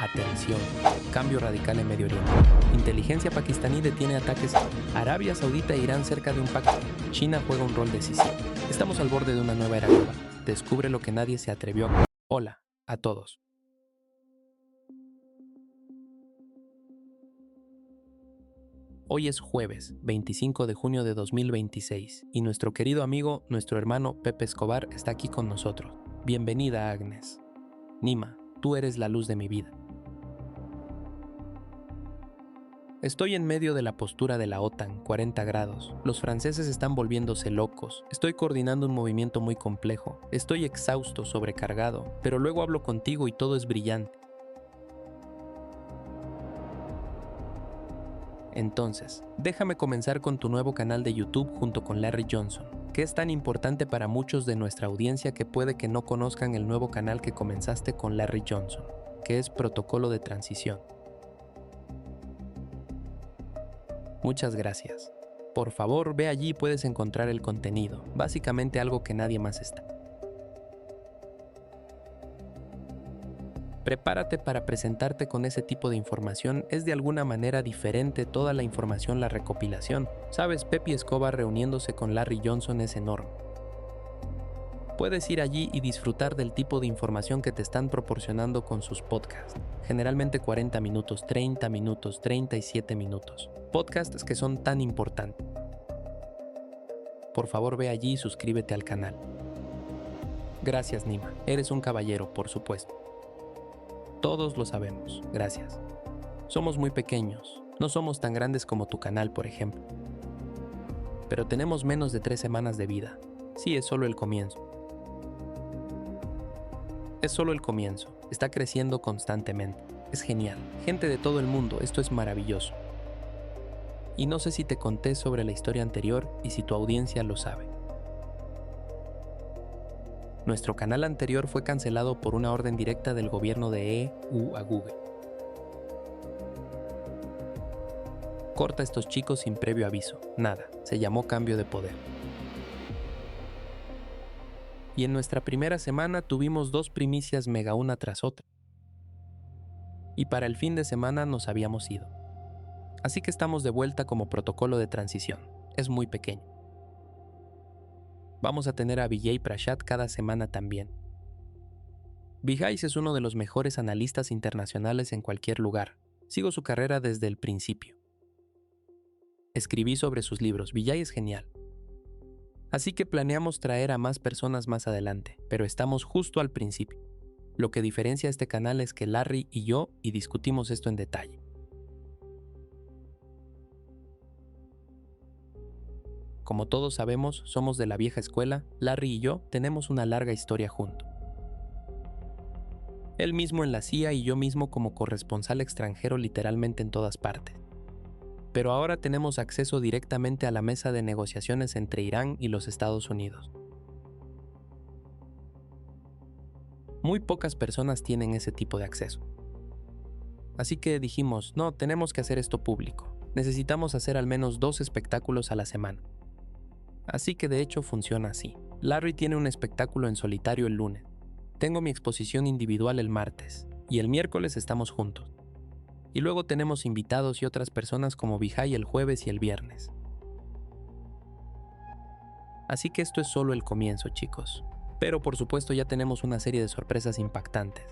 Atención, cambio radical en Medio Oriente. Inteligencia pakistaní detiene ataques. Arabia Saudita e Irán cerca de un pacto. China juega un rol decisivo. Estamos al borde de una nueva era global. Descubre lo que nadie se atrevió a... Hola, a todos. Hoy es jueves, 25 de junio de 2026, y nuestro querido amigo, nuestro hermano Pepe Escobar está aquí con nosotros. Bienvenida, Agnes. Nima, tú eres la luz de mi vida. Estoy en medio de la postura de la OTAN, 40 grados. Los franceses están volviéndose locos. Estoy coordinando un movimiento muy complejo. Estoy exhausto, sobrecargado, pero luego hablo contigo y todo es brillante. Entonces, déjame comenzar con tu nuevo canal de YouTube junto con Larry Johnson, que es tan importante para muchos de nuestra audiencia que puede que no conozcan el nuevo canal que comenzaste con Larry Johnson, que es Protocolo de Transición. Muchas gracias. Por favor, ve allí y puedes encontrar el contenido, básicamente algo que nadie más está. Prepárate para presentarte con ese tipo de información, es de alguna manera diferente toda la información, la recopilación. Sabes, Pepe Escobar reuniéndose con Larry Johnson es enorme. Puedes ir allí y disfrutar del tipo de información que te están proporcionando con sus podcasts. Generalmente 40 minutos, 30 minutos, 37 minutos. Podcasts que son tan importantes. Por favor, ve allí y suscríbete al canal. Gracias, Nima. Eres un caballero, por supuesto. Todos lo sabemos. Gracias. Somos muy pequeños. No somos tan grandes como tu canal, por ejemplo. Pero tenemos menos de 3 semanas de vida. Sí, es solo el comienzo. Es solo el comienzo. Está creciendo constantemente. Es genial. Gente de todo el mundo, esto es maravilloso. Y no sé si te conté sobre la historia anterior y si tu audiencia lo sabe. Nuestro canal anterior fue cancelado por una orden directa del gobierno de EU a Google. Corta a estos chicos sin previo aviso. Nada. Se llamó cambio de poder. Y en nuestra primera semana tuvimos 2 primicias mega una tras otra. Y para el fin de semana nos habíamos ido. Así que estamos de vuelta como protocolo de transición. Es muy pequeño. Vamos a tener a Vijay Prasad cada semana también. Vijay es uno de los mejores analistas internacionales en cualquier lugar. Sigo su carrera desde el principio. Escribí sobre sus libros. Vijay es genial. Así que planeamos traer a más personas más adelante, pero estamos justo al principio. Lo que diferencia este canal es que Larry y yo discutimos esto en detalle. Como todos sabemos, somos de la vieja escuela. Larry y yo tenemos una larga historia juntos. Él mismo en la CIA y yo mismo como corresponsal extranjero literalmente en todas partes. Pero ahora tenemos acceso directamente a la mesa de negociaciones entre Irán y los Estados Unidos. Muy pocas personas tienen ese tipo de acceso. Así que dijimos, no, tenemos que hacer esto público. Necesitamos hacer al menos 2 espectáculos a la semana. Así que de hecho funciona así. Larry tiene un espectáculo en solitario el lunes. Tengo mi exposición individual el martes. Y el miércoles estamos juntos. Y luego tenemos invitados y otras personas como Vijay el jueves y el viernes. Así que esto es solo el comienzo, chicos. Pero por supuesto ya tenemos una serie de sorpresas impactantes.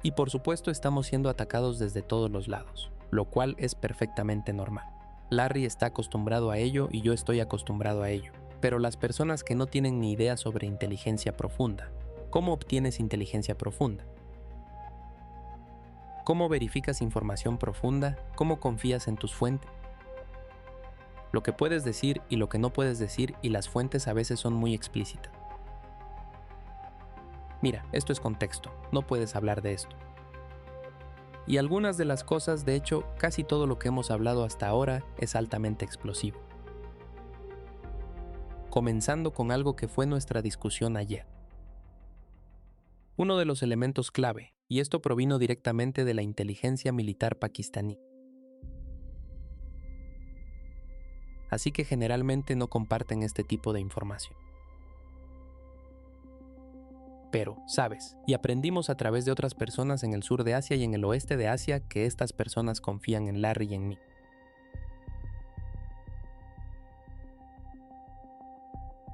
Y por supuesto estamos siendo atacados desde todos los lados, lo cual es perfectamente normal. Larry está acostumbrado a ello y yo estoy acostumbrado a ello. Pero las personas que no tienen ni idea sobre inteligencia profunda, ¿cómo obtienes inteligencia profunda? ¿Cómo verificas información profunda? ¿Cómo confías en tus fuentes? Lo que puedes decir y lo que no puedes decir, y las fuentes a veces son muy explícitas. Mira, esto es contexto, no puedes hablar de esto. Y algunas de las cosas, de hecho, casi todo lo que hemos hablado hasta ahora es altamente explosivo. Comenzando con algo que fue nuestra discusión ayer. Uno de los elementos clave, y esto provino directamente de la inteligencia militar pakistaní. Así que generalmente no comparten este tipo de información. Pero, ¿sabes? Y aprendimos a través de otras personas en el sur de Asia y en el oeste de Asia que estas personas confían en Larry y en mí.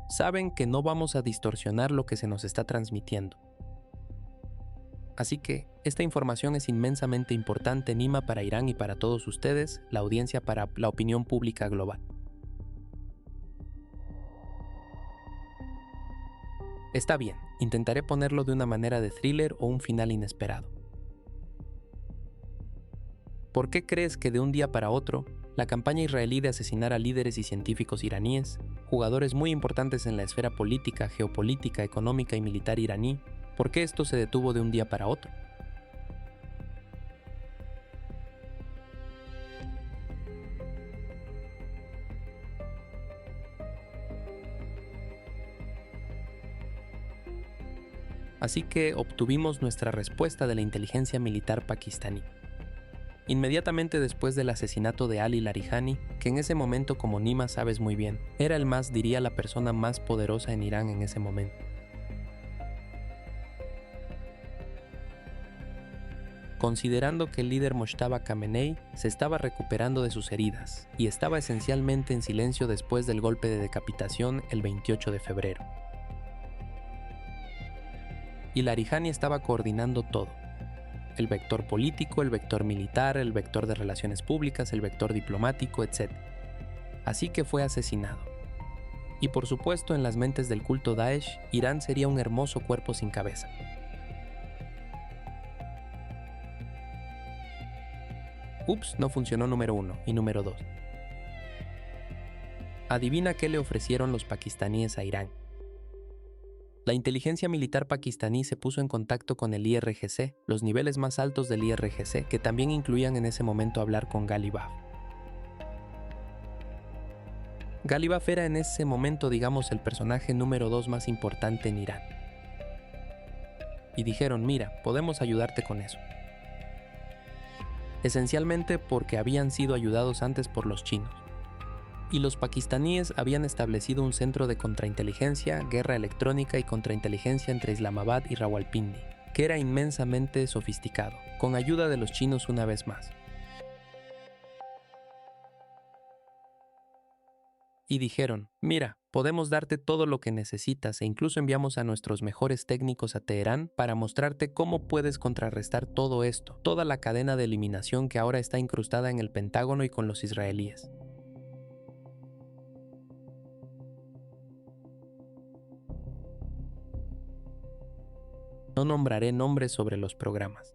Saben que no vamos a distorsionar lo que se nos está transmitiendo. Así que, esta información es inmensamente importante, Nima, para Irán y para todos ustedes, la audiencia, para la opinión pública global. Está bien, intentaré ponerlo de una manera de thriller o un final inesperado. ¿Por qué crees que de un día para otro, la campaña israelí de asesinar a líderes y científicos iraníes, jugadores muy importantes en la esfera política, geopolítica, económica y militar iraní, por qué esto se detuvo de un día para otro? Así que obtuvimos nuestra respuesta de la inteligencia militar pakistaní. Inmediatamente después del asesinato de Ali Larijani, que en ese momento, como Nima sabes muy bien, era diría la persona más poderosa en Irán en ese momento. Considerando que el líder Mojtaba Khamenei se estaba recuperando de sus heridas y estaba esencialmente en silencio después del golpe de decapitación el 28 de febrero. Y Larijani estaba coordinando todo. El vector político, el vector militar, el vector de relaciones públicas, el vector diplomático, etc. Así que fue asesinado. Y por supuesto, en las mentes del culto Daesh, Irán sería un hermoso cuerpo sin cabeza. Ups, no funcionó número 1 y número 2. Adivina qué le ofrecieron los pakistaníes a Irán. La inteligencia militar pakistaní se puso en contacto con el IRGC, los niveles más altos del IRGC, que también incluían en ese momento hablar con Ghalibaf. Ghalibaf era en ese momento, digamos, el personaje número 2 más importante en Irán. Y dijeron, mira, podemos ayudarte con eso. Esencialmente porque habían sido ayudados antes por los chinos. Y los pakistaníes habían establecido un centro de contrainteligencia, guerra electrónica y contrainteligencia entre Islamabad y Rawalpindi, que era inmensamente sofisticado, con ayuda de los chinos una vez más. Y dijeron, mira, podemos darte todo lo que necesitas e incluso enviamos a nuestros mejores técnicos a Teherán para mostrarte cómo puedes contrarrestar todo esto, toda la cadena de eliminación que ahora está incrustada en el Pentágono y con los israelíes. No nombraré nombres sobre los programas.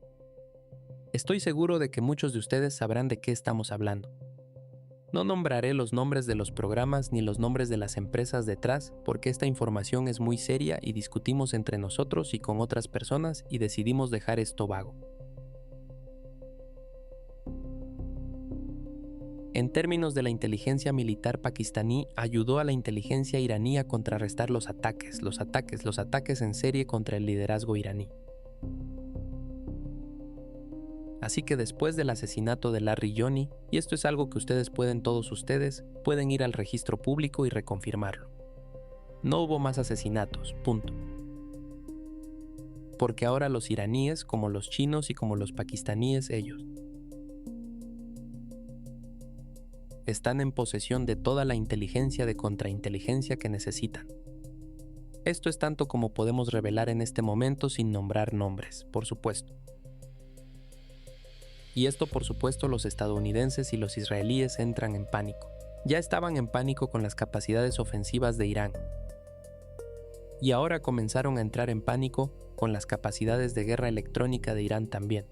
Estoy seguro de que muchos de ustedes sabrán de qué estamos hablando. No nombraré los nombres de los programas ni los nombres de las empresas detrás porque esta información es muy seria y discutimos entre nosotros y con otras personas y decidimos dejar esto vago. En términos de la inteligencia militar pakistaní, ayudó a la inteligencia iraní a contrarrestar los ataques en serie contra el liderazgo iraní. Así que después del asesinato de Larry Youni, y esto es algo que todos ustedes pueden ir al registro público y reconfirmarlo. No hubo más asesinatos, punto. Porque ahora los iraníes, como los chinos y como los pakistaníes ellos, están en posesión de toda la inteligencia de contrainteligencia que necesitan. Esto es tanto como podemos revelar en este momento sin nombrar nombres, por supuesto. Y esto, por supuesto, los estadounidenses y los israelíes entran en pánico. Ya estaban en pánico con las capacidades ofensivas de Irán. Y ahora comenzaron a entrar en pánico con las capacidades de guerra electrónica de Irán también.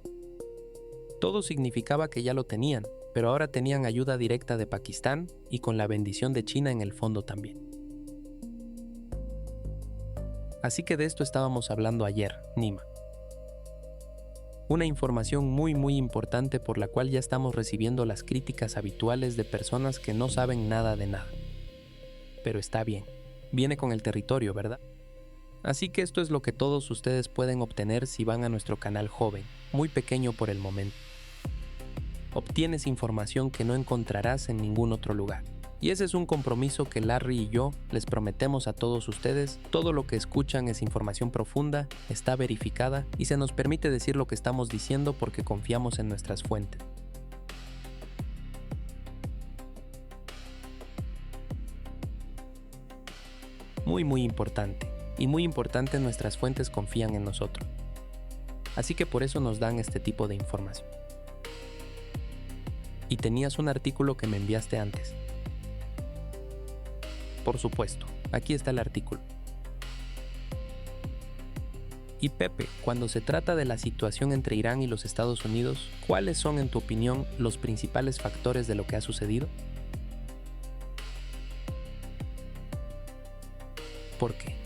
Todo significaba que ya lo tenían, pero ahora tenían ayuda directa de Pakistán y con la bendición de China en el fondo también. Así que de esto estábamos hablando ayer, Nima. Una información muy importante por la cual ya estamos recibiendo las críticas habituales de personas que no saben nada de nada. Pero está bien, viene con el territorio, ¿verdad? Así que esto es lo que todos ustedes pueden obtener si van a nuestro canal joven, muy pequeño por el momento. Obtienes información que no encontrarás en ningún otro lugar. Y ese es un compromiso que Larry y yo les prometemos a todos ustedes. Todo lo que escuchan es información profunda, está verificada y se nos permite decir lo que estamos diciendo porque confiamos en nuestras fuentes. Muy importante. Y muy importante, nuestras fuentes confían en nosotros. Así que por eso nos dan este tipo de información. Y tenías un artículo que me enviaste antes. Por supuesto, aquí está el artículo. Y Pepe, cuando se trata de la situación entre Irán y los Estados Unidos, ¿cuáles son, en tu opinión, los principales factores de lo que ha sucedido? ¿Por qué?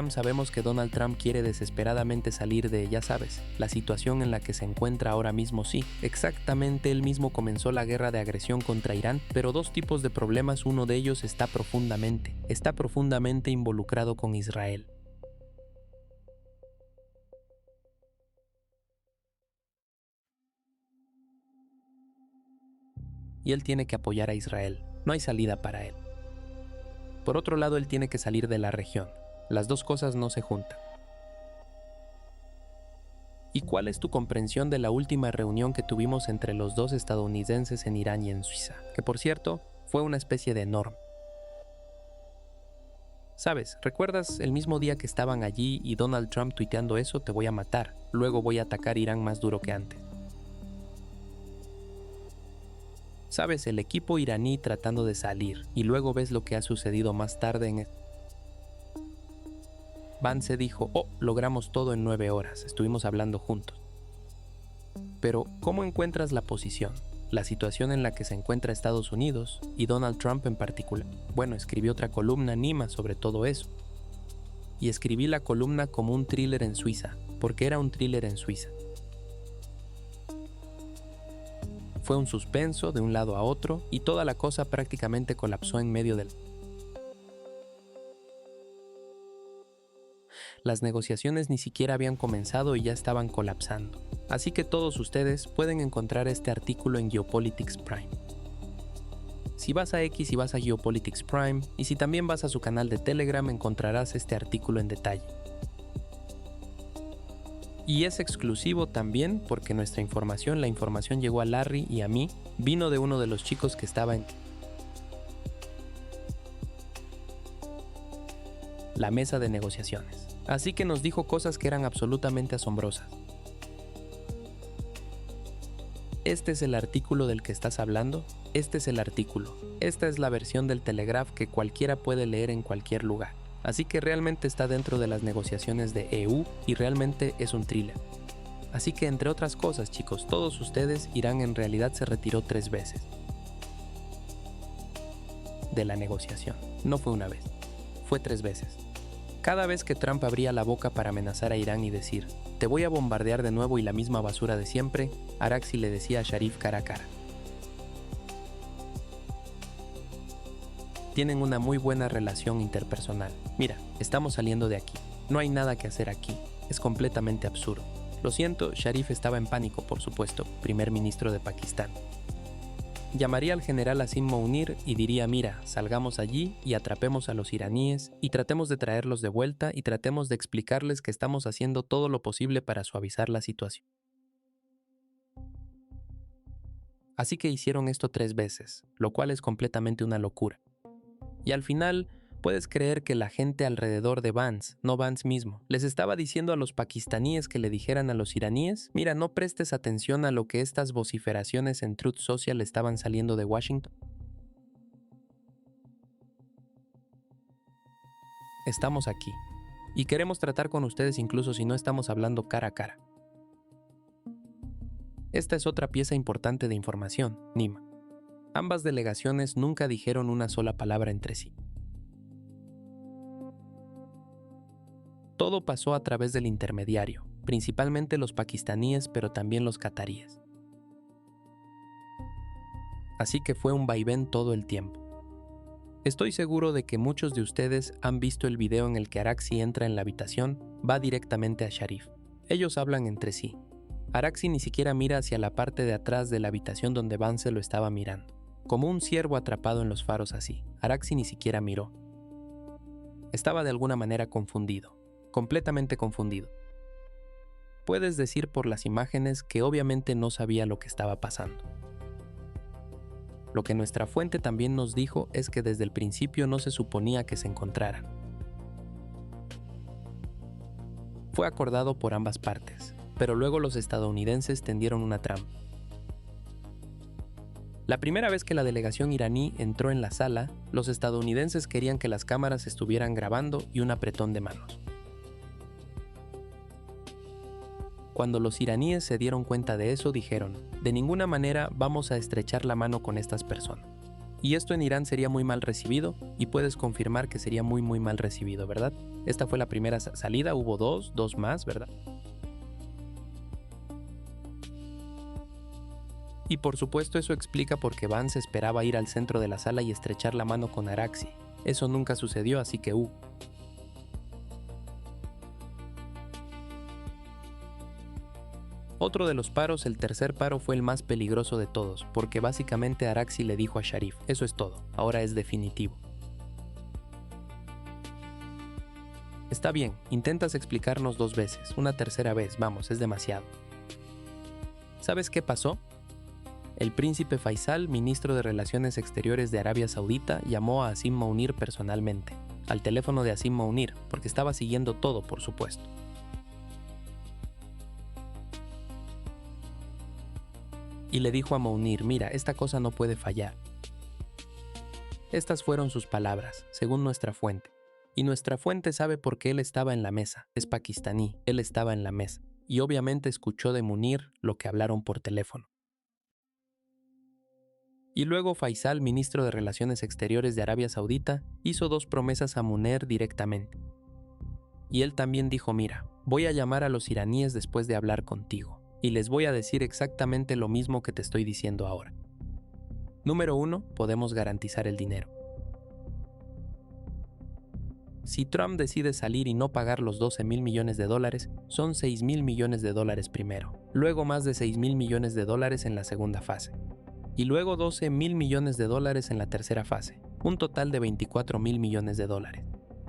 Sabemos que Donald Trump quiere desesperadamente salir de, ya sabes, la situación en la que se encuentra ahora mismo. Sí, exactamente, él mismo comenzó la guerra de agresión contra Irán, pero dos tipos de problemas, uno de ellos está profundamente involucrado con Israel. Y él tiene que apoyar a Israel, no hay salida para él. Por otro lado, él tiene que salir de la región. Las dos cosas no se juntan. ¿Y cuál es tu comprensión de la última reunión que tuvimos entre los dos estadounidenses en Irán y en Suiza? Que por cierto, fue una especie de norma. ¿Sabes? ¿Recuerdas el mismo día que estaban allí y Donald Trump tuiteando eso? Te voy a matar, luego voy a atacar Irán más duro que antes. ¿Sabes? El equipo iraní tratando de salir y luego ves lo que ha sucedido más tarde en Vance dijo, logramos todo en 9 horas, estuvimos hablando juntos. Pero, ¿cómo encuentras la posición, la situación en la que se encuentra Estados Unidos y Donald Trump en particular? Bueno, escribí otra columna, Nima, sobre todo eso. Y escribí la columna como un thriller en Suiza, porque era un thriller en Suiza. Fue un suspenso de un lado a otro y toda la cosa prácticamente colapsó en medio del... Las negociaciones ni siquiera habían comenzado y ya estaban colapsando. Así que todos ustedes pueden encontrar este artículo en Geopolitics Prime. Si vas a X y vas a Geopolitics Prime, y si también vas a su canal de Telegram, encontrarás este artículo en detalle. Y es exclusivo también porque la información llegó a Larry y a mí, vino de uno de los chicos que estaba en la mesa de negociaciones. Así que nos dijo cosas que eran absolutamente asombrosas. ¿Este es el artículo del que estás hablando? Este es el artículo. Esta es la versión del Telegraph que cualquiera puede leer en cualquier lugar. Así que realmente está dentro de las negociaciones de EU y realmente es un thriller. Así que entre otras cosas, chicos, todos ustedes, Irán en realidad se retiró 3 veces de la negociación. No fue una vez, fue 3 veces. Cada vez que Trump abría la boca para amenazar a Irán y decir, te voy a bombardear de nuevo y la misma basura de siempre, Araghchi le decía a Sharif cara a cara. Tienen una muy buena relación interpersonal. Mira, estamos saliendo de aquí. No hay nada que hacer aquí. Es completamente absurdo. Lo siento, Sharif estaba en pánico, por supuesto, primer ministro de Pakistán. Llamaría al general Asim Mounir y diría, mira, salgamos allí y atrapemos a los iraníes y tratemos de traerlos de vuelta y tratemos de explicarles que estamos haciendo todo lo posible para suavizar la situación. Así que hicieron esto 3 veces, lo cual es completamente una locura. Y al final, puedes creer que la gente alrededor de Vance, no Vance mismo, les estaba diciendo a los pakistaníes que le dijeran a los iraníes, mira, no prestes atención a lo que estas vociferaciones en Truth Social estaban saliendo de Washington. Estamos aquí, y queremos tratar con ustedes incluso si no estamos hablando cara a cara. Esta es otra pieza importante de información, Nima. Ambas delegaciones nunca dijeron una sola palabra entre sí. Todo pasó a través del intermediario, principalmente los pakistaníes, pero también los cataríes. Así que fue un vaivén todo el tiempo. Estoy seguro de que muchos de ustedes han visto el video en el que Araghchi entra en la habitación, va directamente a Sharif. Ellos hablan entre sí. Araghchi ni siquiera mira hacia la parte de atrás de la habitación donde Vance lo estaba mirando. Como un ciervo atrapado en los faros así, Araxi ni siquiera miró. Estaba de alguna manera confundido, completamente confundido. Puedes decir por las imágenes que obviamente no sabía lo que estaba pasando. Lo que nuestra fuente también nos dijo es que desde el principio no se suponía que se encontraran. Fue acordado por ambas partes, pero luego los estadounidenses tendieron una trampa. La primera vez que la delegación iraní entró en la sala, los estadounidenses querían que las cámaras estuvieran grabando y un apretón de manos. Cuando los iraníes se dieron cuenta de eso, dijeron, de ninguna manera vamos a estrechar la mano con estas personas. Y esto en Irán sería muy mal recibido, y puedes confirmar que sería muy mal recibido, ¿verdad? Esta fue la primera salida, hubo dos más, ¿verdad? Y por supuesto eso explica por qué Vance esperaba ir al centro de la sala y estrechar la mano con Araxi. Eso nunca sucedió, así que Otro de los paros, el tercer paro, fue el más peligroso de todos, porque básicamente Araxi le dijo a Sharif, eso es todo, ahora es definitivo. Está bien, intentas explicarnos 2 veces, una tercera vez, vamos, es demasiado. ¿Sabes qué pasó? El príncipe Faisal, ministro de Relaciones Exteriores de Arabia Saudita, llamó a Asim Mounir personalmente, al teléfono de Asim Mounir, porque estaba siguiendo todo, por supuesto. Y le dijo a Mounir, mira, esta cosa no puede fallar. Estas fueron sus palabras, según nuestra fuente. Y nuestra fuente sabe por qué él estaba en la mesa. Es pakistaní, él estaba en la mesa. Y obviamente escuchó de Mounir lo que hablaron por teléfono. Y luego Faisal, ministro de Relaciones Exteriores de Arabia Saudita, hizo 2 promesas a Mounir directamente. Y él también dijo, mira, voy a llamar a los iraníes después de hablar contigo, y les voy a decir exactamente lo mismo que te estoy diciendo ahora. Número 1, podemos garantizar el dinero. Si Trump decide salir y no pagar los $12,000 millones, son $6,000 millones primero, luego más de $6,000 millones en la segunda fase, y luego $12,000 millones en la tercera fase, un total de $24,000 millones.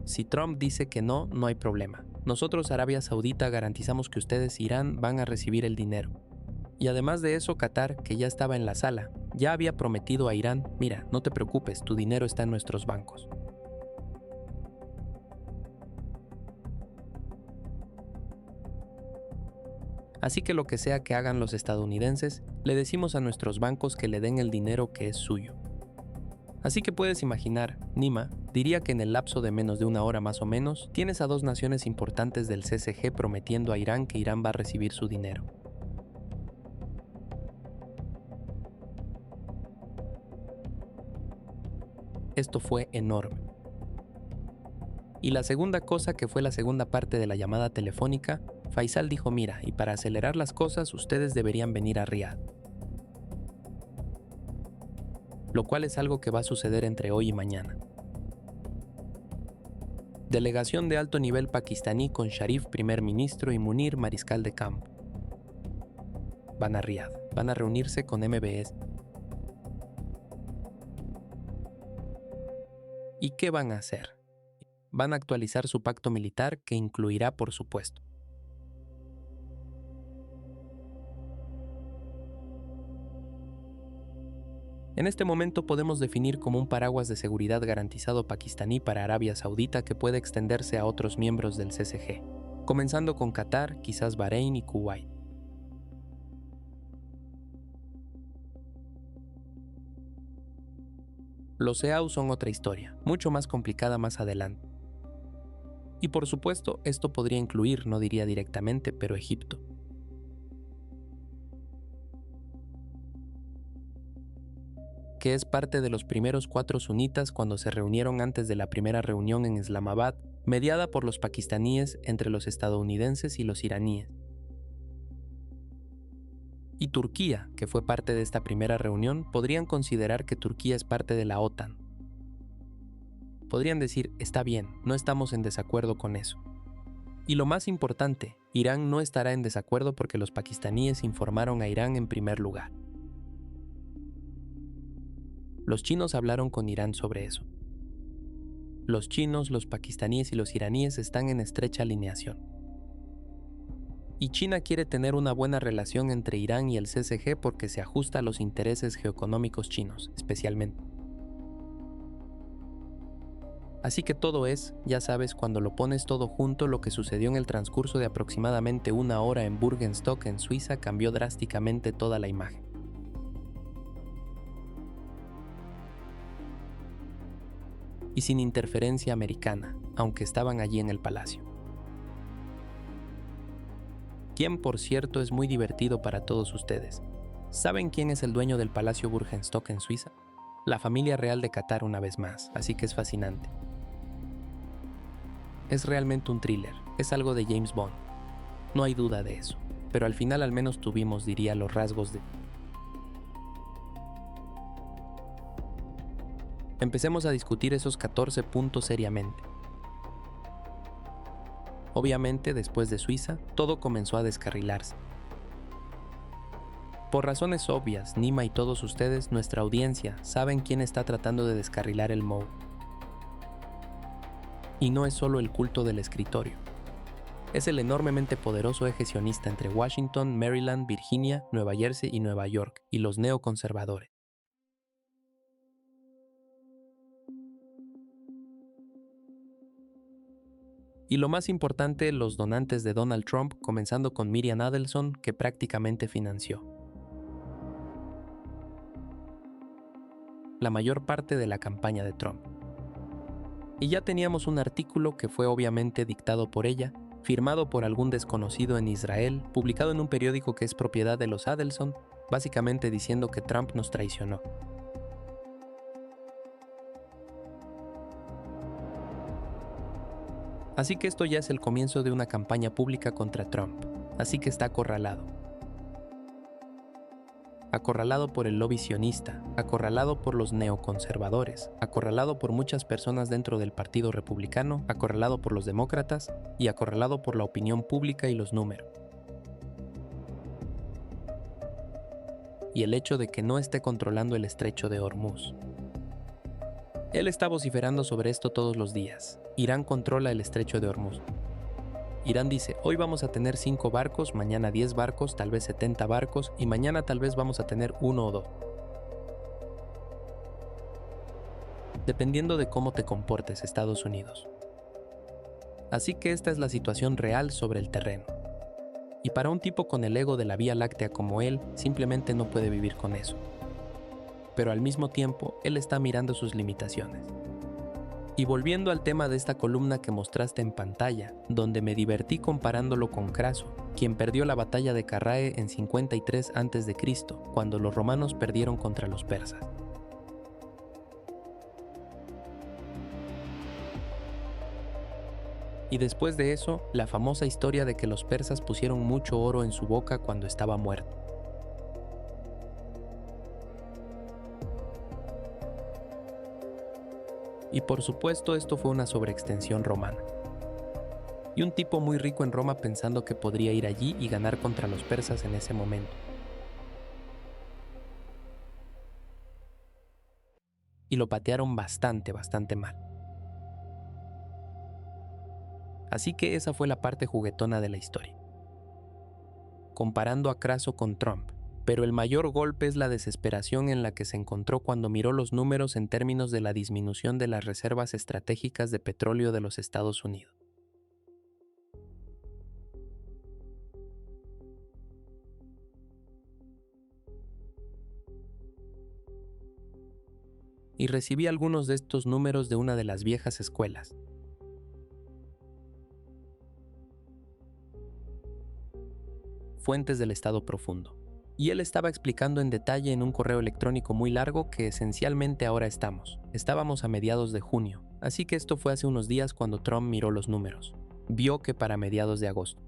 Si Trump dice que no, no hay problema. Nosotros, Arabia Saudita, garantizamos que ustedes, Irán, van a recibir el dinero. Y además de eso, Qatar, que ya estaba en la sala, ya había prometido a Irán, mira, no te preocupes, tu dinero está en nuestros bancos. Así que lo que sea que hagan los estadounidenses, le decimos a nuestros bancos que le den el dinero que es suyo. Así que puedes imaginar, Nima diría que en el lapso de menos de 1 hora más o menos, tienes a 2 naciones importantes del CCG prometiendo a Irán que Irán va a recibir su dinero. Esto fue enorme. Y la segunda cosa, que fue la segunda parte de la llamada telefónica, Faisal dijo, mira, y para acelerar las cosas, ustedes deberían venir a Riad. Lo cual es algo que va a suceder entre hoy y mañana. Delegación de alto nivel pakistaní con Sharif, primer ministro, y Mounir, mariscal de campo. Van a Riad, van a reunirse con MBS. ¿Y qué van a hacer? Van a actualizar su pacto militar, que incluirá, por supuesto, en este momento podemos definir como un paraguas de seguridad garantizado pakistaní para Arabia Saudita que puede extenderse a otros miembros del CCG, comenzando con Qatar, quizás Bahrein y Kuwait. Los EAU son otra historia, mucho más complicada más adelante. Y por supuesto, esto podría incluir, no diría directamente, pero Egipto. Que es parte de los primeros 4 sunitas cuando se reunieron antes de la primera reunión en Islamabad, mediada por los pakistaníes entre los estadounidenses y los iraníes. Y Turquía, que fue parte de esta primera reunión, podrían considerar que Turquía es parte de la OTAN. Podrían decir, está bien, no estamos en desacuerdo con eso. Y lo más importante, Irán no estará en desacuerdo porque los pakistaníes informaron a Irán en primer lugar. Los chinos hablaron con Irán sobre eso. Los chinos, los pakistaníes y los iraníes están en estrecha alineación. Y China quiere tener una buena relación entre Irán y el CCG porque se ajusta a los intereses geoeconómicos chinos, especialmente. Así que todo es, ya sabes, cuando lo pones todo junto, lo que sucedió en el transcurso de aproximadamente una hora en Bürgenstock, en Suiza, cambió drásticamente toda la imagen. Y sin interferencia americana, aunque estaban allí en el palacio. Quien, por cierto, es muy divertido para todos ustedes. ¿Saben quién es el dueño del Palacio Bürgenstock en Suiza? La familia real de Qatar una vez más, así que es fascinante. Es realmente un thriller, es algo de James Bond. No hay duda de eso, pero al final al menos tuvimos, diría, los rasgos de... Empecemos a discutir esos 14 puntos seriamente. Obviamente, después de Suiza, todo comenzó a descarrilarse. Por razones obvias, Nima y todos ustedes, nuestra audiencia, saben quién está tratando de descarrilar el MOU. Y no es solo el culto del escritorio. Es el enormemente poderoso eje sionista entre Washington, Maryland, Virginia, Nueva Jersey y Nueva York, y los neoconservadores. Y lo más importante, los donantes de Donald Trump, comenzando con Miriam Adelson, que prácticamente financió la mayor parte de la campaña de Trump. Y ya teníamos un artículo que fue obviamente dictado por ella, firmado por algún desconocido en Israel, publicado en un periódico que es propiedad de los Adelson, básicamente diciendo que Trump nos traicionó. Así que esto ya es el comienzo de una campaña pública contra Trump, así que está acorralado. Acorralado por el lobby sionista, acorralado por los neoconservadores, acorralado por muchas personas dentro del Partido Republicano, acorralado por los demócratas y acorralado por la opinión pública y los números. Y el hecho de que no esté controlando el estrecho de Hormuz. Él está vociferando sobre esto todos los días. Irán controla el estrecho de Hormuz. Irán dice, hoy vamos a tener 5 barcos, mañana 10 barcos, tal vez 70 barcos, y mañana tal vez vamos a tener 1 o 2. Dependiendo de cómo te comportes, Estados Unidos. Así que esta es la situación real sobre el terreno. Y para un tipo con el ego de la Vía Láctea como él, simplemente no puede vivir con eso. Pero al mismo tiempo, él está mirando sus limitaciones. Y volviendo al tema de esta columna que mostraste en pantalla, donde me divertí comparándolo con Craso, quien perdió la batalla de Carrae en 53 a.C., cuando los romanos perdieron contra los persas. Y después de eso, la famosa historia de que los persas pusieron mucho oro en su boca cuando estaba muerto. Y por supuesto esto fue una sobreextensión romana. Y un tipo muy rico en Roma pensando que podría ir allí y ganar contra los persas en ese momento. Y lo patearon bastante mal. Así que esa fue la parte juguetona de la historia. Comparando a Craso con Trump, pero el mayor golpe es la desesperación en la que se encontró cuando miró los números en términos de la disminución de las reservas estratégicas de petróleo de los Estados Unidos. Y recibí algunos de estos números de una de las viejas escuelas. Fuentes del Estado Profundo. Y él estaba explicando en detalle en un correo electrónico muy largo que esencialmente ahora estábamos a mediados de junio, así que esto fue hace unos días cuando Trump miró los números. Vio que para mediados de agosto.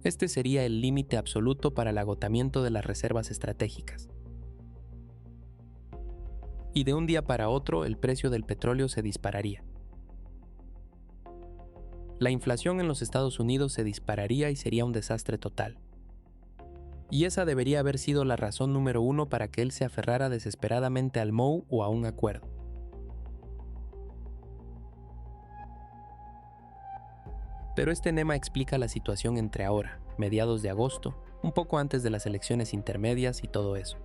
Este sería el límite absoluto para el agotamiento de las reservas estratégicas. Y de un día para otro el precio del petróleo se dispararía. La inflación en los Estados Unidos se dispararía y sería un desastre total. Y esa debería haber sido la razón número uno para que él se aferrara desesperadamente al MOU o a un acuerdo. Pero este NEMA explica la situación entre ahora, mediados de agosto, un poco antes de las elecciones intermedias y todo eso.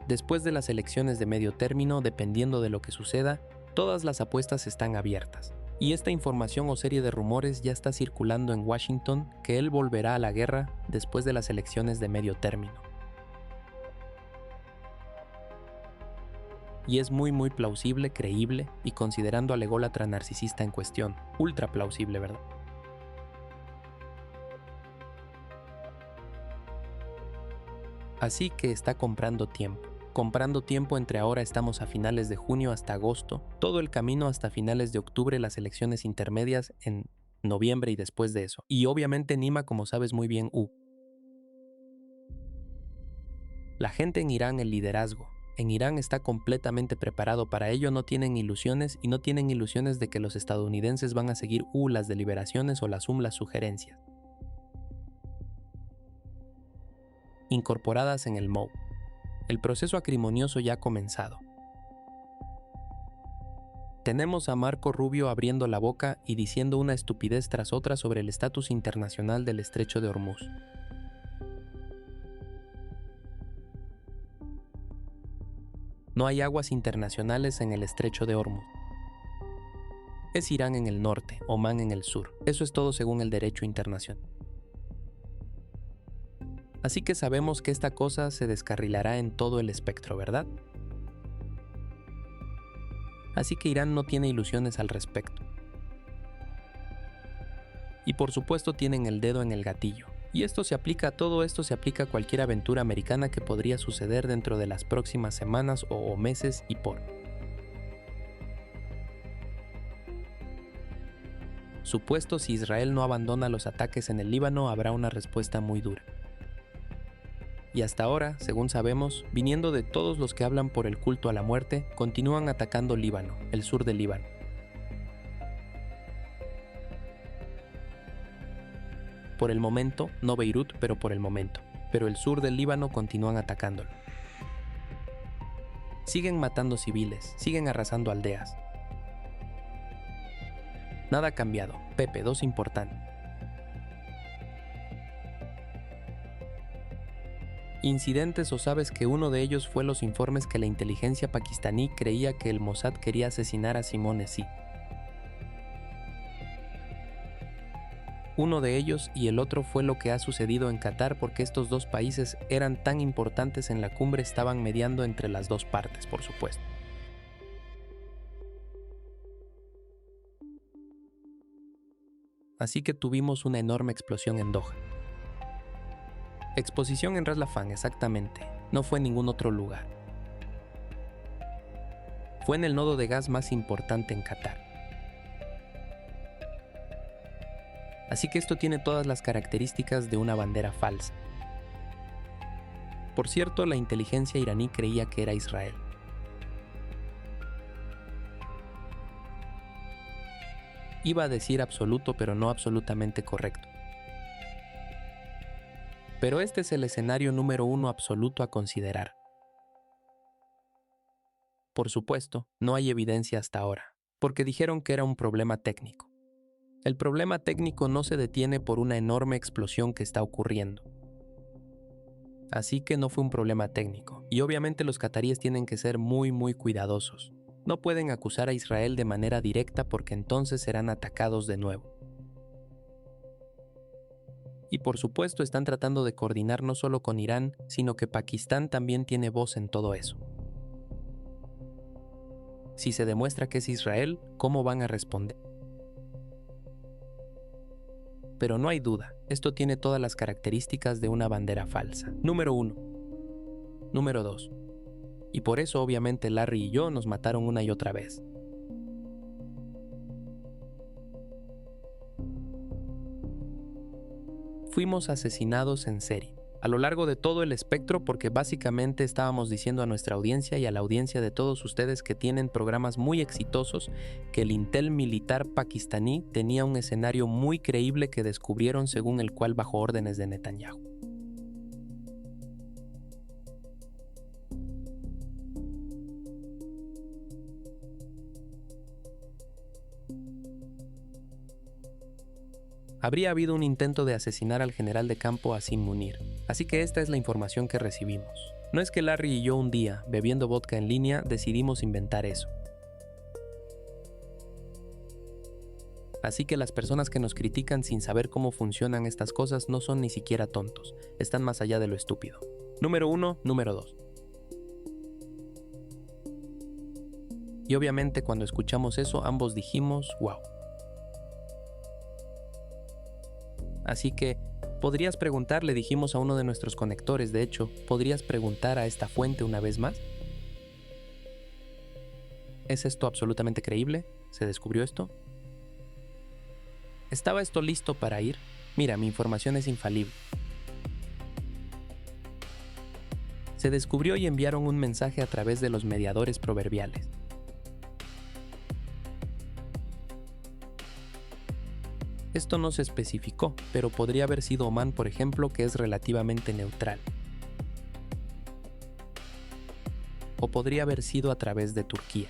Después de las elecciones de medio término, dependiendo de lo que suceda, todas las apuestas están abiertas. Y esta información o serie de rumores ya está circulando en Washington que él volverá a la guerra después de las elecciones de medio término. Y es muy plausible, creíble y considerando al ególatra narcisista en cuestión, ultra plausible, ¿verdad? Así que está comprando tiempo entre ahora estamos a finales de junio hasta agosto, todo el camino hasta finales de octubre las elecciones intermedias en noviembre y después de eso. Y obviamente Nima, como sabes muy bien, La gente en Irán, el liderazgo. En Irán está completamente preparado para ello, no tienen ilusiones y no tienen ilusiones de que los estadounidenses van a seguir las deliberaciones o las sugerencias. Incorporadas en el MOU. El proceso acrimonioso ya ha comenzado. Tenemos a Marco Rubio abriendo la boca y diciendo una estupidez tras otra sobre el estatus internacional del estrecho de Hormuz. No hay aguas internacionales en el estrecho de Hormuz. Es Irán en el norte, Omán en el sur. Eso es todo según el derecho internacional. Así que sabemos que esta cosa se descarrilará en todo el espectro, ¿verdad? Así que Irán no tiene ilusiones al respecto. Y por supuesto tienen el dedo en el gatillo. Y todo esto se aplica a cualquier aventura americana que podría suceder dentro de las próximas semanas o meses y por. Supuesto, si Israel no abandona los ataques en el Líbano, habrá una respuesta muy dura. Y hasta ahora, según sabemos, viniendo de todos los que hablan por el culto a la muerte, continúan atacando Líbano, el sur del Líbano. Por el momento, no Beirut, pero por el momento. Pero el sur del Líbano continúan atacándolo. Siguen matando civiles, siguen arrasando aldeas. Nada ha cambiado. Pepe, 2 importante. Incidentes o sabes que uno de ellos fue los informes que la inteligencia pakistaní creía que el Mossad quería asesinar a Simone Essi. Uno de ellos y el otro fue lo que ha sucedido en Qatar porque estos dos países eran tan importantes en la cumbre, estaban mediando entre las dos partes, por supuesto. Así que tuvimos una enorme explosión en Doha. Exposición en Ras Laffan, exactamente. No fue en ningún otro lugar. Fue en el nodo de gas más importante en Qatar. Así que esto tiene todas las características de una bandera falsa. Por cierto, la inteligencia iraní creía que era Israel. Iba a decir absoluto, pero no absolutamente correcto. Pero este es el escenario número 1 absoluto a considerar. Por supuesto, no hay evidencia hasta ahora, porque dijeron que era un problema técnico. El problema técnico no se detiene por una enorme explosión que está ocurriendo. Así que no fue un problema técnico, y obviamente los cataríes tienen que ser muy cuidadosos. No pueden acusar a Israel de manera directa porque entonces serán atacados de nuevo. Y por supuesto están tratando de coordinar no solo con Irán, sino que Pakistán también tiene voz en todo eso. Si se demuestra que es Israel, ¿cómo van a responder? Pero no hay duda, esto tiene todas las características de una bandera falsa. Número 1. Número 2. Y por eso obviamente Larry y yo nos mataron una y otra vez. Fuimos asesinados en serie. a lo largo de todo el espectro, porque básicamente estábamos diciendo a nuestra audiencia y a la audiencia de todos ustedes que tienen programas muy exitosos que el intel militar pakistaní tenía un escenario muy creíble que descubrieron según el cual bajo órdenes de Netanyahu. Habría habido un intento de asesinar al general de campo Asim Munir, así que esta es la información que recibimos. No es que Larry y yo un día, bebiendo vodka en línea, decidimos inventar eso. Así que las personas que nos critican sin saber cómo funcionan estas cosas no son ni siquiera tontos, están más allá de lo estúpido. Número 1, número 2. Y obviamente cuando escuchamos eso, ambos dijimos, wow. Así que, ¿podrías preguntar? Le dijimos a uno de nuestros conectores, de hecho, ¿podrías preguntar a esta fuente una vez más? ¿Es esto absolutamente creíble? ¿Se descubrió esto? ¿Estaba esto listo para ir? Mira, mi información es infalible. Se descubrió y enviaron un mensaje a través de los mediadores proverbiales. Esto no se especificó, pero podría haber sido Omán, por ejemplo, que es relativamente neutral. O podría haber sido a través de Turquía.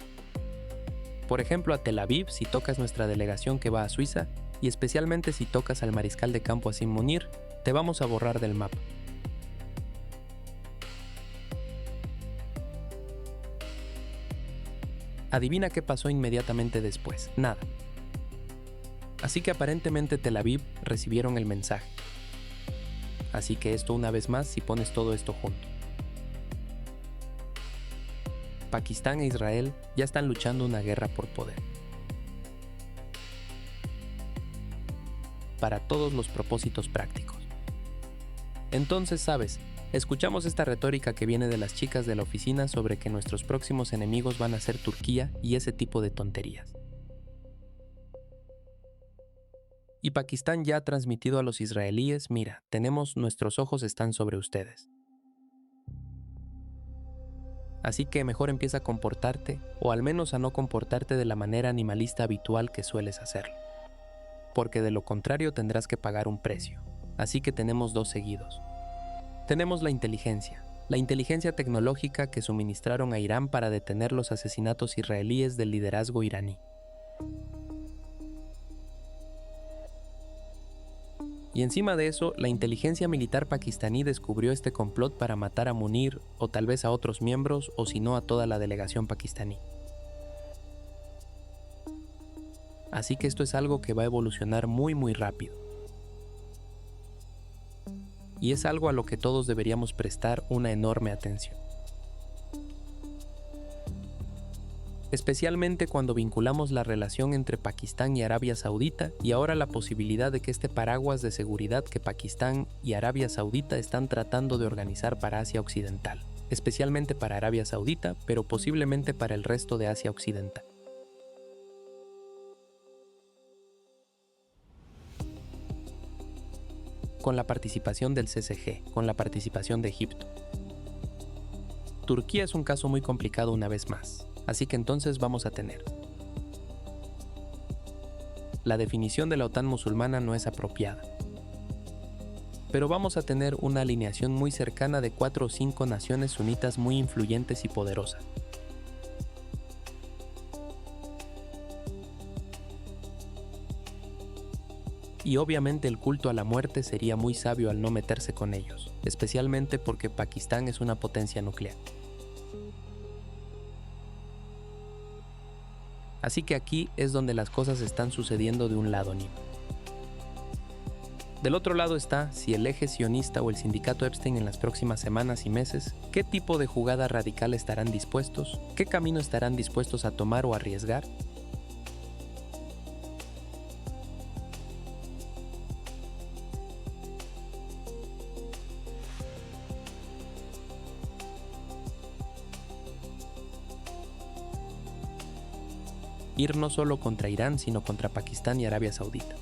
Por ejemplo, a Tel Aviv si tocas nuestra delegación que va a Suiza, y especialmente si tocas al mariscal de campo Asim Munir, te vamos a borrar del mapa. Adivina qué pasó inmediatamente después. Nada. Así que aparentemente Tel Aviv recibieron el mensaje. Así que esto una vez más si pones todo esto junto. Pakistán e Israel ya están luchando una guerra por poder. Para todos los propósitos prácticos. Entonces, ¿sabes? Escuchamos esta retórica que viene de las chicas de la oficina sobre que nuestros próximos enemigos van a ser Turquía y ese tipo de tonterías. Y Pakistán ya ha transmitido a los israelíes, mira, nuestros ojos están sobre ustedes. Así que mejor empieza a comportarte, o al menos a no comportarte de la manera animalista habitual que sueles hacerlo. Porque de lo contrario tendrás que pagar un precio. Así que tenemos dos seguidos. Tenemos la inteligencia tecnológica que suministraron a Irán para detener los asesinatos israelíes del liderazgo iraní. Y encima de eso, la inteligencia militar pakistaní descubrió este complot para matar a Munir, o tal vez a otros miembros, o si no a toda la delegación pakistaní. Así que esto es algo que va a evolucionar muy rápido. Y es algo a lo que todos deberíamos prestar una enorme atención. Especialmente cuando vinculamos la relación entre Pakistán y Arabia Saudita y ahora la posibilidad de que este paraguas de seguridad que Pakistán y Arabia Saudita están tratando de organizar para Asia Occidental, especialmente para Arabia Saudita, pero posiblemente para el resto de Asia Occidental. Con la participación del CCG, con la participación de Egipto. Turquía es un caso muy complicado una vez más. Así que entonces vamos a tener. La definición de la OTAN musulmana no es apropiada. Pero vamos a tener una alineación muy cercana de 4 o 5 naciones sunitas muy influyentes y poderosas. Y obviamente el culto a la muerte sería muy sabio al no meterse con ellos, especialmente porque Pakistán es una potencia nuclear. Así que aquí es donde las cosas están sucediendo de un lado, Nimo. Del otro lado está, si el eje sionista o el sindicato Epstein en las próximas semanas y meses, ¿qué tipo de jugada radical estarán dispuestos? ¿Qué camino estarán dispuestos a tomar o arriesgar? Ir no solo contra Irán, sino contra Pakistán y Arabia Saudita.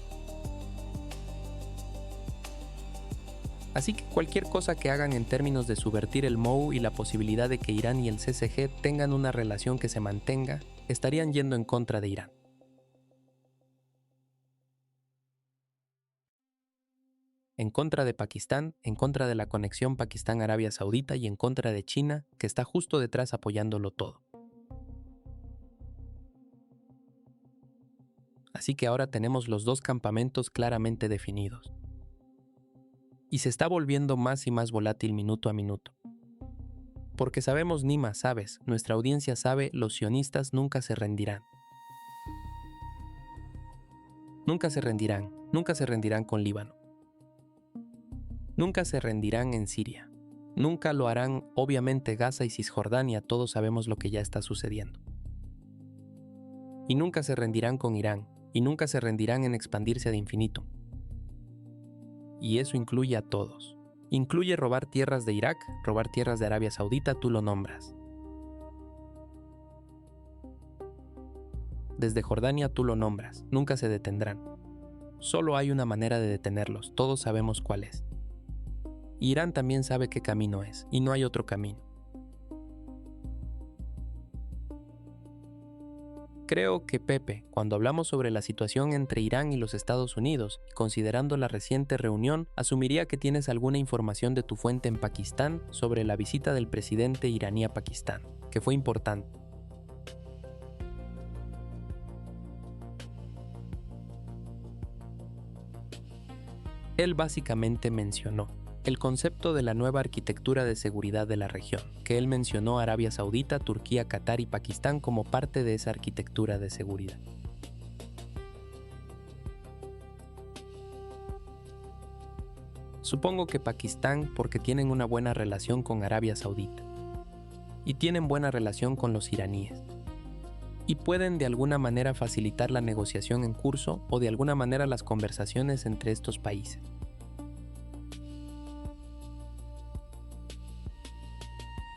Así que cualquier cosa que hagan en términos de subvertir el MOU y la posibilidad de que Irán y el CCG tengan una relación que se mantenga, estarían yendo en contra de Irán. En contra de Pakistán, en contra de la conexión Pakistán-Arabia Saudita y en contra de China, que está justo detrás apoyándolo todo. Así que ahora tenemos los dos campamentos claramente definidos. Y se está volviendo más y más volátil minuto a minuto. Porque sabemos, Nima, sabes, nuestra audiencia sabe, los sionistas nunca se rendirán. Nunca se rendirán con Líbano. Nunca se rendirán en Siria. Nunca lo harán, obviamente Gaza y Cisjordania, todos sabemos lo que ya está sucediendo. Y nunca se rendirán con Irán, y nunca se rendirán en expandirse ad infinito. Y eso incluye a todos. Incluye robar tierras de Irak, robar tierras de Arabia Saudita, tú lo nombras. Desde Jordania tú lo nombras, nunca se detendrán. Solo hay una manera de detenerlos, todos sabemos cuál es. Irán también sabe qué camino es, y no hay otro camino. Creo que Pepe, cuando hablamos sobre la situación entre Irán y los Estados Unidos, considerando la reciente reunión, asumiría que tienes alguna información de tu fuente en Pakistán sobre la visita del presidente iraní a Pakistán, que fue importante. Él básicamente mencionó el concepto de la nueva arquitectura de seguridad de la región, que él mencionó a Arabia Saudita, Turquía, Qatar y Pakistán como parte de esa arquitectura de seguridad. Supongo que Pakistán porque tienen una buena relación con Arabia Saudita y tienen buena relación con los iraníes y pueden de alguna manera facilitar la negociación en curso o de alguna manera las conversaciones entre estos países.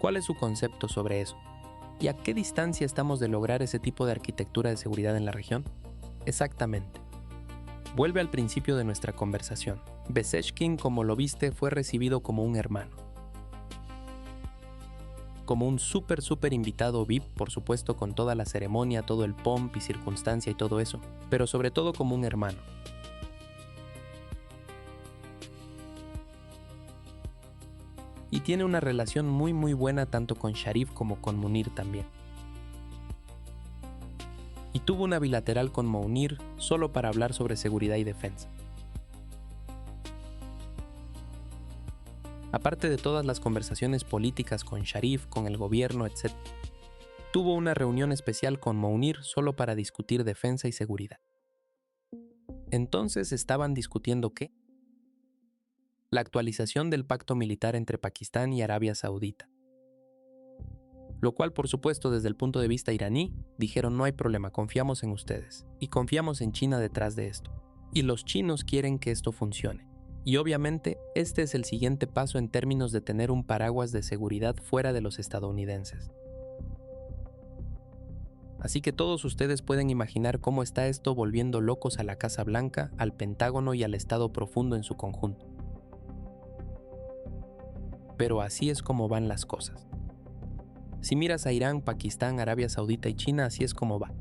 ¿Cuál es su concepto sobre eso? ¿Y a qué distancia estamos de lograr ese tipo de arquitectura de seguridad en la región? Exactamente. Vuelve al principio de nuestra conversación. Pezeshkian, como lo viste, fue recibido como un hermano. Como un súper invitado VIP, por supuesto con toda la ceremonia, todo el pomp y circunstancia y todo eso, pero sobre todo como un hermano. Y tiene una relación muy buena tanto con Sharif como con Munir también. Y tuvo una bilateral con Munir solo para hablar sobre seguridad y defensa. Aparte de todas las conversaciones políticas con Sharif, con el gobierno, etc., tuvo una reunión especial con Munir solo para discutir defensa y seguridad. Entonces estaban discutiendo ¿qué? La actualización del pacto militar entre Pakistán y Arabia Saudita. Lo cual, por supuesto, desde el punto de vista iraní, dijeron no hay problema, confiamos en ustedes. Y confiamos en China detrás de esto. Y los chinos quieren que esto funcione. Y obviamente, este es el siguiente paso en términos de tener un paraguas de seguridad fuera de los estadounidenses. Así que todos ustedes pueden imaginar cómo está esto volviendo locos a la Casa Blanca, al Pentágono y al Estado Profundo en su conjunto. Pero así es como van las cosas. Si miras a Irán, Pakistán, Arabia Saudita y China, así es como va.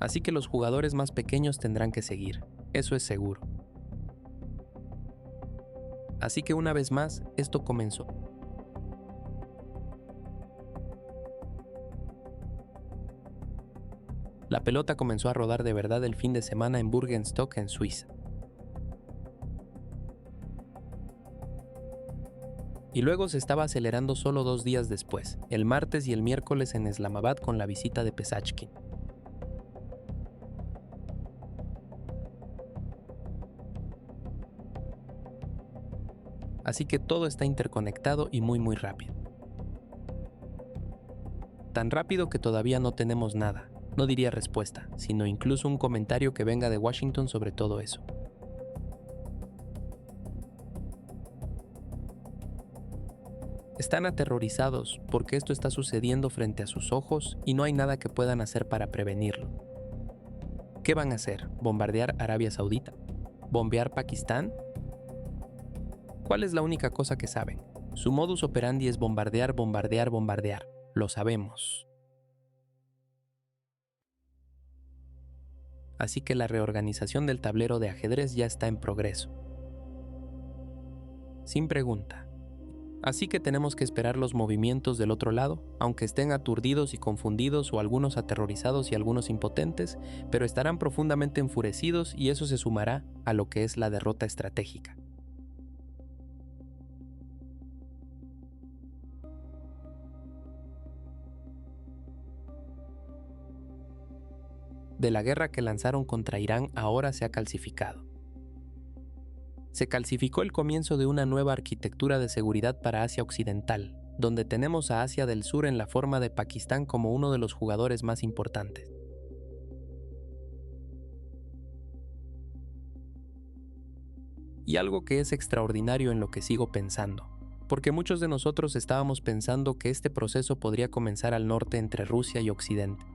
Así que los jugadores más pequeños tendrán que seguir, eso es seguro. Así que una vez más, esto comenzó. La pelota comenzó a rodar de verdad el fin de semana en Bürgenstock, en Suiza. Y luego se estaba acelerando solo 2 días después, el martes y el miércoles en Islamabad con la visita de Pezeshkian. Así que todo está interconectado y muy rápido. Tan rápido que todavía no tenemos nada, no diría respuesta, sino incluso un comentario que venga de Washington sobre todo eso. Están aterrorizados porque esto está sucediendo frente a sus ojos y no hay nada que puedan hacer para prevenirlo. ¿Qué van a hacer? ¿Bombardear Arabia Saudita? ¿Bombear Pakistán? ¿Cuál es la única cosa que saben? Su modus operandi es bombardear, bombardear, bombardear. Lo sabemos. Así que la reorganización del tablero de ajedrez ya está en progreso. Sin pregunta. Así que tenemos que esperar los movimientos del otro lado, aunque estén aturdidos y confundidos o algunos aterrorizados y algunos impotentes, pero estarán profundamente enfurecidos y eso se sumará a lo que es la derrota estratégica. De la guerra que lanzaron contra Irán ahora se ha calcificado. Se calcificó el comienzo de una nueva arquitectura de seguridad para Asia Occidental, donde tenemos a Asia del Sur en la forma de Pakistán como uno de los jugadores más importantes. Y algo que es extraordinario en lo que sigo pensando, porque muchos de nosotros estábamos pensando que este proceso podría comenzar al norte entre Rusia y Occidente.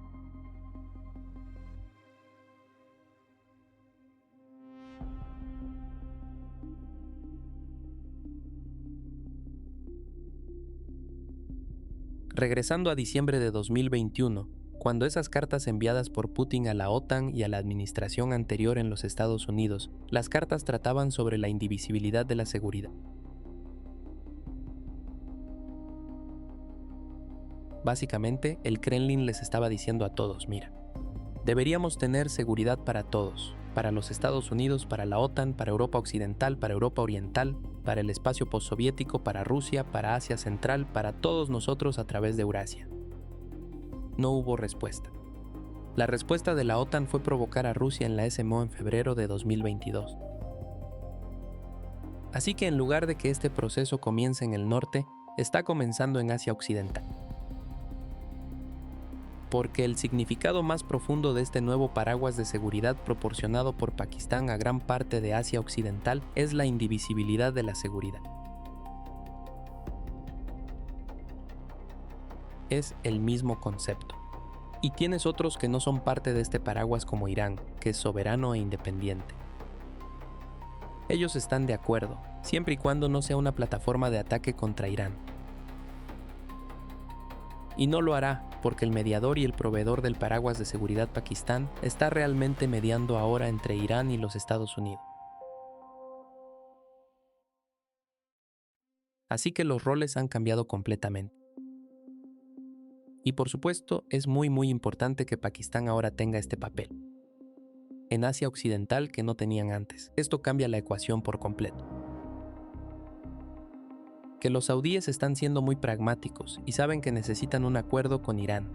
Regresando a diciembre de 2021, cuando esas cartas enviadas por Putin a la OTAN y a la administración anterior en los Estados Unidos, las cartas trataban sobre la indivisibilidad de la seguridad. Básicamente, el Kremlin les estaba diciendo a todos, mira, deberíamos tener seguridad para todos, para los Estados Unidos, para la OTAN, para Europa Occidental, para Europa Oriental, para el espacio postsoviético, para Rusia, para Asia Central, para todos nosotros a través de Eurasia. No hubo respuesta. La respuesta de la OTAN fue provocar a Rusia en la SMO en febrero de 2022. Así que en lugar de que este proceso comience en el norte, está comenzando en Asia Occidental. Porque el significado más profundo de este nuevo paraguas de seguridad proporcionado por Pakistán a gran parte de Asia Occidental es la indivisibilidad de la seguridad. Es el mismo concepto. Y tienes otros que no son parte de este paraguas como Irán, que es soberano e independiente. Ellos están de acuerdo, siempre y cuando no sea una plataforma de ataque contra Irán. Y no lo hará, porque el mediador y el proveedor del paraguas de seguridad Pakistán está realmente mediando ahora entre Irán y los Estados Unidos. Así que los roles han cambiado completamente. Y por supuesto, es muy importante que Pakistán ahora tenga este papel en Asia Occidental que no tenían antes. Esto cambia la ecuación por completo. Que los saudíes están siendo muy pragmáticos y saben que necesitan un acuerdo con Irán.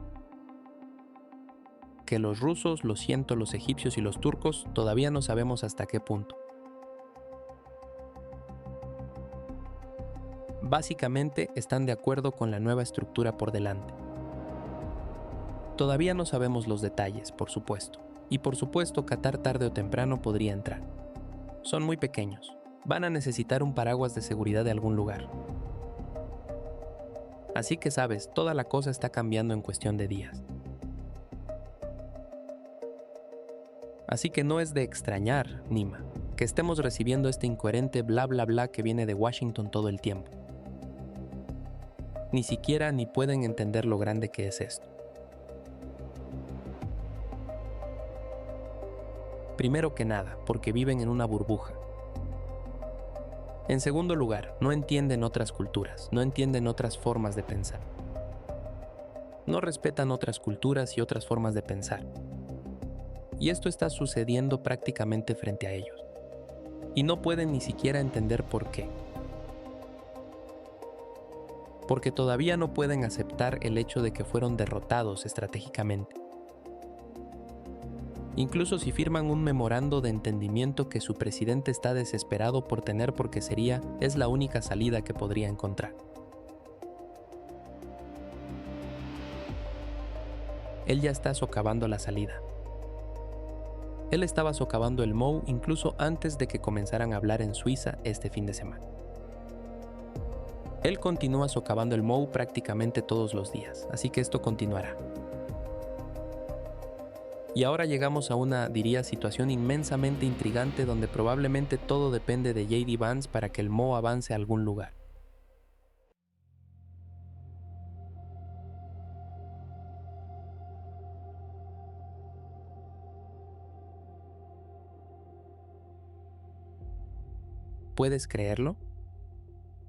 Que los rusos, los egipcios y los turcos todavía no sabemos hasta qué punto. Básicamente están de acuerdo con la nueva estructura por delante. Todavía no sabemos los detalles, por supuesto. Y por supuesto Qatar tarde o temprano podría entrar. Son muy pequeños. Van a necesitar un paraguas de seguridad de algún lugar. Así que sabes, toda la cosa está cambiando en cuestión de días. Así que no es de extrañar, Nima, que estemos recibiendo este incoherente bla bla bla que viene de Washington todo el tiempo. Ni siquiera ni pueden entender lo grande que es esto. Primero que nada, porque viven en una burbuja. En segundo lugar, no entienden otras culturas, no entienden otras formas de pensar. No respetan otras culturas y otras formas de pensar. Y esto está sucediendo prácticamente frente a ellos. Y no pueden ni siquiera entender por qué. Porque todavía no pueden aceptar el hecho de que fueron derrotados estratégicamente. Incluso si firman un memorando de entendimiento que su presidente está desesperado por tener porque es la única salida que podría encontrar. Él ya está socavando la salida. Él estaba socavando el MOU incluso antes de que comenzaran a hablar en Suiza este fin de semana. Él continúa socavando el MOU prácticamente todos los días, así que esto continuará. Y ahora llegamos a una, diría, situación inmensamente intrigante donde probablemente todo depende de J.D. Vance para que el Mo avance a algún lugar. ¿Puedes creerlo?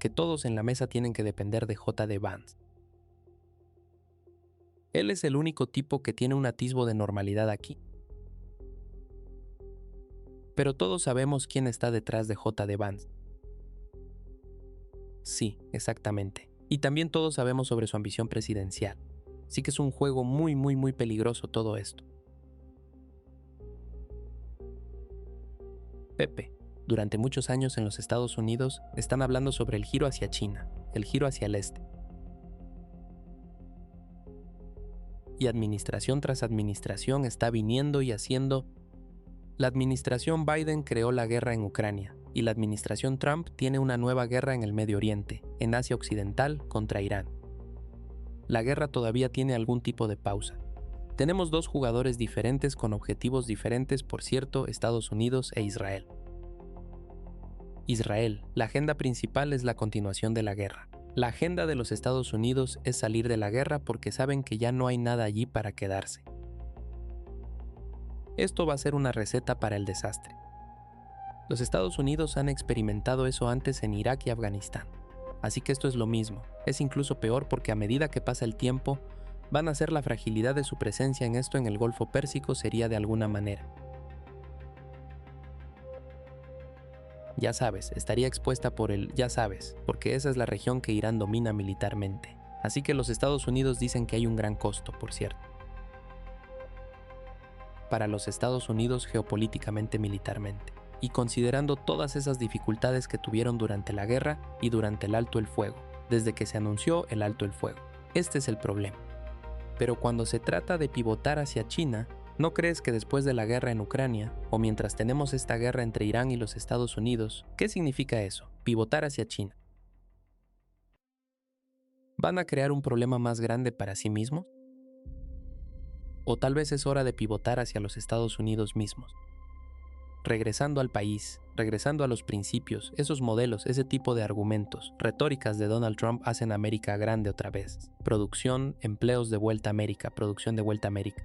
Que todos en la mesa tienen que depender de J.D. Vance. Él es el único tipo que tiene un atisbo de normalidad aquí. Pero todos sabemos quién está detrás de J.D. Vance. Sí, exactamente. Y también todos sabemos sobre su ambición presidencial. Así que es un juego muy peligroso todo esto. Pepe, durante muchos años en los Estados Unidos están hablando sobre el giro hacia China, el giro hacia el este. Y administración tras administración está viniendo y haciendo. La administración Biden creó la guerra en Ucrania y la administración Trump tiene una nueva guerra en el Medio Oriente, en Asia Occidental, contra Irán. La guerra todavía tiene algún tipo de pausa. Tenemos dos jugadores diferentes con objetivos diferentes, por cierto, Estados Unidos e Israel. Israel, la agenda principal es la continuación de la guerra. La agenda de los Estados Unidos es salir de la guerra porque saben que ya no hay nada allí para quedarse. Esto va a ser una receta para el desastre. Los Estados Unidos han experimentado eso antes en Irak y Afganistán. Así que esto es lo mismo. Es incluso peor porque a medida que pasa el tiempo, van a ser la fragilidad de su presencia en esto en el Golfo Pérsico sería de alguna manera. Ya sabes, estaría expuesta por el ya sabes, porque esa es la región que Irán domina militarmente. Así que los Estados Unidos dicen que hay un gran costo, por cierto. Para los Estados Unidos geopolíticamente militarmente. Y considerando todas esas dificultades que tuvieron durante la guerra y durante el alto el fuego, desde que se anunció el alto el fuego. Este es el problema. Pero cuando se trata de pivotar hacia China, ¿no crees que después de la guerra en Ucrania, o mientras tenemos esta guerra entre Irán y los Estados Unidos, qué significa eso? Pivotar hacia China. ¿Van a crear un problema más grande para sí mismos? O tal vez es hora de pivotar hacia los Estados Unidos mismos. Regresando al país, regresando a los principios, esos modelos, ese tipo de argumentos, retóricas de Donald Trump hacen América grande otra vez. Producción, empleos de vuelta a América, producción de vuelta a América.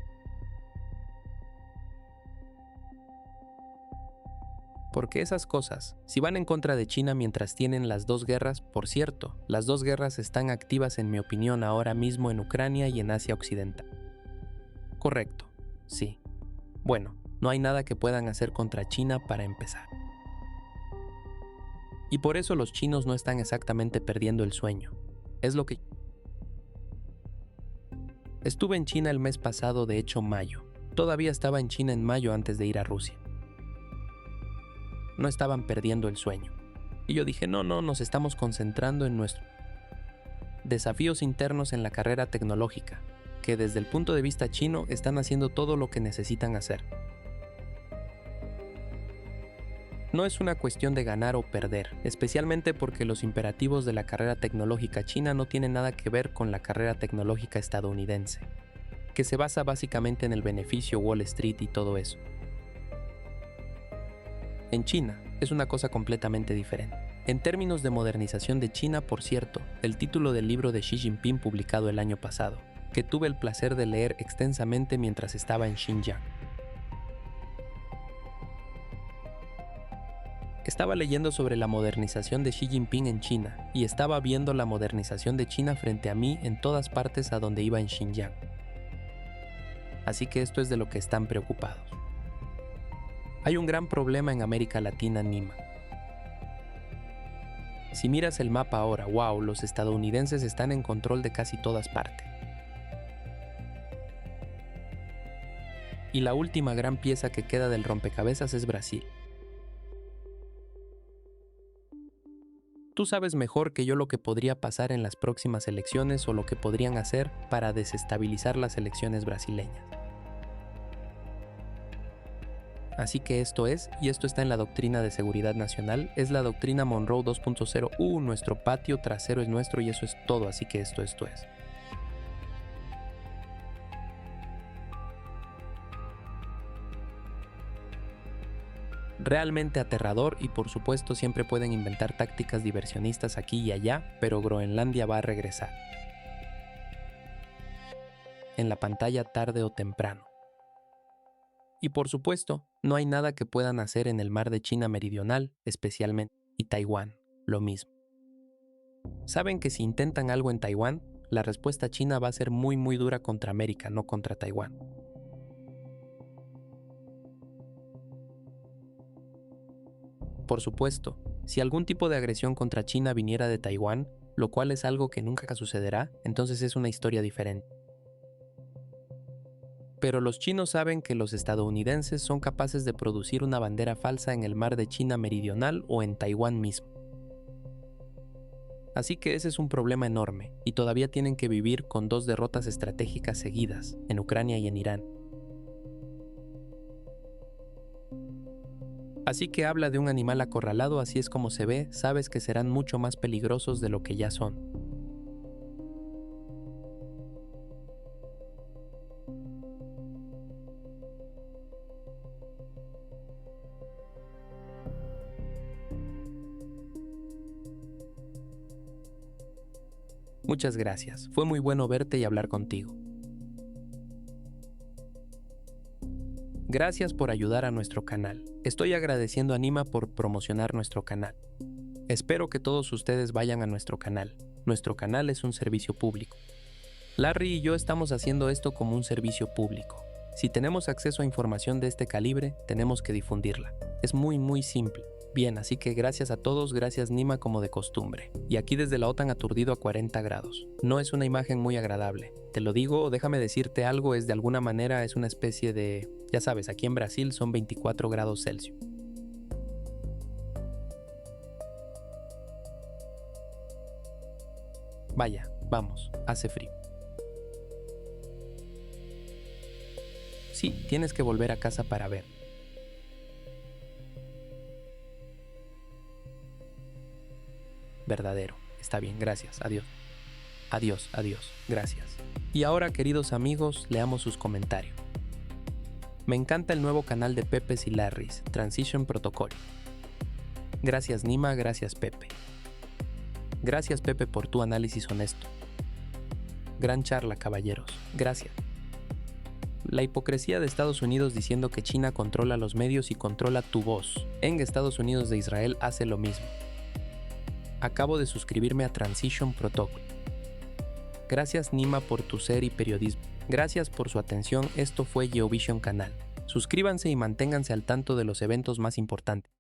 Porque esas cosas, si van en contra de China mientras tienen las dos guerras, por cierto, las dos guerras están activas en mi opinión ahora mismo en Ucrania y en Asia Occidental. Correcto, sí. Bueno, no hay nada que puedan hacer contra China para empezar. Y por eso los chinos no están exactamente perdiendo el sueño. Es lo que... Estuve en China el mes pasado, de hecho mayo. Todavía estaba en China en mayo antes de ir a Rusia. No estaban perdiendo el sueño. Y yo dije, no, nos estamos concentrando en nuestros desafíos internos en la carrera tecnológica, que desde el punto de vista chino están haciendo todo lo que necesitan hacer. No es una cuestión de ganar o perder, especialmente porque los imperativos de la carrera tecnológica china no tienen nada que ver con la carrera tecnológica estadounidense, que se basa básicamente en el beneficio Wall Street y todo eso. En China es una cosa completamente diferente. En términos de modernización de China, por cierto, el título del libro de Xi Jinping publicado el año pasado, que tuve el placer de leer extensamente mientras estaba en Xinjiang. Estaba leyendo sobre la modernización de Xi Jinping en China y estaba viendo la modernización de China frente a mí en todas partes a donde iba en Xinjiang. Así que esto es de lo que están preocupados. Hay un gran problema en América Latina, Nima. Si miras el mapa ahora, wow, los estadounidenses están en control de casi todas partes. Y la última gran pieza que queda del rompecabezas es Brasil. Tú sabes mejor que yo lo que podría pasar en las próximas elecciones o lo que podrían hacer para desestabilizar las elecciones brasileñas. Así que esto es, y esto está en la doctrina de seguridad nacional, es la doctrina Monroe 2.0. Nuestro patio trasero es nuestro y eso es todo, así que esto es. Realmente aterrador y por supuesto siempre pueden inventar tácticas diversionistas aquí y allá, pero Groenlandia va a regresar. En la pantalla tarde o temprano. Y por supuesto, no hay nada que puedan hacer en el mar de China Meridional, especialmente, y Taiwán, lo mismo. Saben que si intentan algo en Taiwán, la respuesta china va a ser muy dura contra América, no contra Taiwán. Por supuesto, si algún tipo de agresión contra China viniera de Taiwán, lo cual es algo que nunca sucederá, entonces es una historia diferente. Pero los chinos saben que los estadounidenses son capaces de producir una bandera falsa en el mar de China Meridional o en Taiwán mismo. Así que ese es un problema enorme, y todavía tienen que vivir con 2 derrotas estratégicas seguidas, en Ucrania y en Irán. Así que habla de un animal acorralado, así es como se ve, sabes que serán mucho más peligrosos de lo que ya son. Muchas gracias, fue muy bueno verte y hablar contigo. Gracias por ayudar a nuestro canal. Estoy agradeciendo a Nima por promocionar nuestro canal. Espero que todos ustedes vayan a nuestro canal. Nuestro canal es un servicio público. Larry y yo estamos haciendo esto como un servicio público. Si tenemos acceso a información de este calibre, tenemos que difundirla. Es muy simple. Bien, así que gracias a todos, gracias Nima como de costumbre. Y aquí desde la OTAN aturdido a 40 grados. No es una imagen muy agradable. Te lo digo, déjame decirte algo, es de alguna manera es una especie de... Ya sabes, aquí en Brasil son 24 grados Celsius. Vaya, vamos, hace frío. Sí, tienes que volver a casa para ver. Verdadero. Está bien, gracias. Adiós. Adiós. Gracias. Y ahora, queridos amigos, leamos sus comentarios. Me encanta el nuevo canal de Pepes y Larrys, Transition Protocol. Gracias Nima, gracias Pepe. Gracias Pepe por tu análisis honesto. Gran charla, caballeros. Gracias. La hipocresía de Estados Unidos diciendo que China controla los medios y controla tu voz. En Estados Unidos de Israel hace lo mismo. Acabo de suscribirme a Transition Protocol. Gracias Nima por tu ser y periodismo. Gracias por su atención, esto fue GeoVision Canal. Suscríbanse y manténganse al tanto de los eventos más importantes.